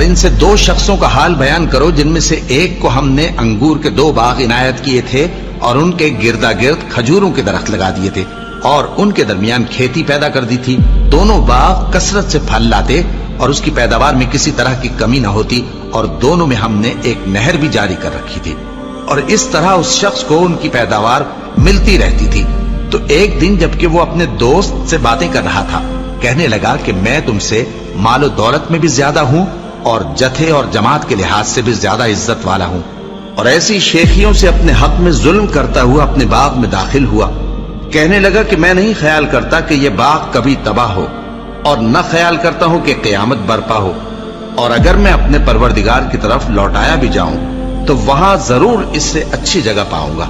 ان سے 2 شخصوں کا حال بیان کرو جن میں سے ایک کو ہم نے انگور کے 2 باغ عنایت کیے تھے اور ان کے گردا گرد کھجوروں کے درخت لگا دیے تھے اور ان کے درمیان کھیتی پیدا کر دی تھی. دونوں باغ کثرت سے پھل لاتے اور اس کی پیداوار میں کسی طرح کی کمی نہ ہوتی اور دونوں میں ہم نے ایک نہر بھی جاری کر رکھی تھی اور اس طرح اس شخص کو ان کی پیداوار ملتی رہتی تھی. تو ایک دن جبکہ وہ اپنے دوست سے باتیں کر رہا تھا کہنے لگا کہ میں تم سے مال و دولت میں بھی زیادہ ہوں اور جتھے اور جماعت کے لحاظ سے بھی زیادہ عزت والا ہوں، اور ایسی شیخیوں سے اپنے حق میں ظلم کرتا ہوا اپنے باغ میں داخل ہوا. کہنے لگا کہ میں نہیں خیال کرتا کہ یہ باغ کبھی تباہ ہو اور نہ خیال کرتا ہوں کہ قیامت برپا ہو، اور اگر میں اپنے پروردگار کی طرف لوٹایا بھی جاؤں تو وہاں ضرور اس سے اچھی جگہ پاؤں گا.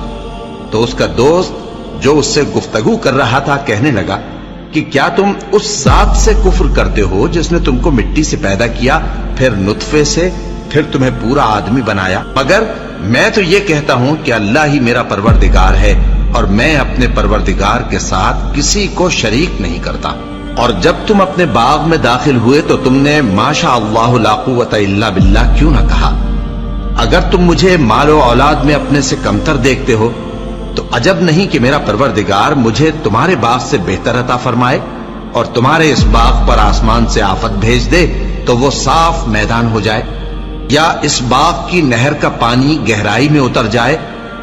تو اس کا دوست جو اس سے گفتگو کر رہا تھا کہنے لگا کہ کیا تم اس ذات سے کفر کرتے ہو جس نے تم کو مٹی سے پیدا کیا، پھر نطفے سے، پھر تمہیں پورا آدمی بنایا؟ مگر میں تو یہ کہتا ہوں کہ اللہ ہی میرا پروردگار ہے اور میں اپنے پروردگار کے ساتھ کسی کو شریک نہیں کرتا. اور جب تم اپنے باغ میں داخل ہوئے تو تم نے ماشاء اللہ لا قوت الا باللہ کیوں نہ کہا؟ اگر تم مجھے مال و اولاد میں اپنے سے کمتر دیکھتے ہو تو عجب نہیں کہ میرا پروردگار مجھے تمہارے باغ سے بہتر عطا فرمائے اور تمہارے اس باغ پر آسمان سے آفت بھیج دے تو وہ صاف میدان ہو جائے، یا اس باغ کی نہر کا پانی گہرائی میں اتر جائے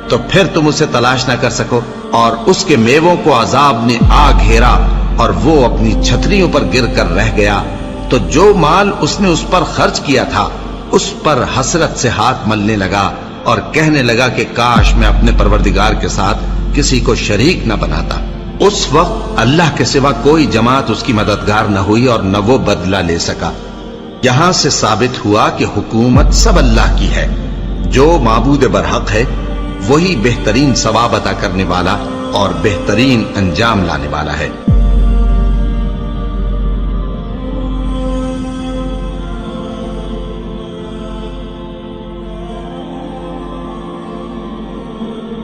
تو پھر تم اسے تلاش نہ کر سکو، اور اس کے میووں کو عذاب نے آ گھیرا اور وہ اپنی چھتریوں پر گر کر رہ گیا، تو جو مال اس نے اس پر خرچ کیا تھا اس پر حسرت سے ہاتھ ملنے لگا اور کہنے لگا کہ کاش میں اپنے پروردگار کے ساتھ کسی کو شریک نہ بناتا. اس وقت اللہ کے سوا کوئی جماعت اس کی مددگار نہ ہوئی اور نہ وہ بدلہ لے سکا. یہاں سے ثابت ہوا کہ حکومت سب اللہ کی ہے، جو معبود برحق ہے وہی بہترین ثواب عطا کرنے والا اور بہترین انجام لانے والا ہے.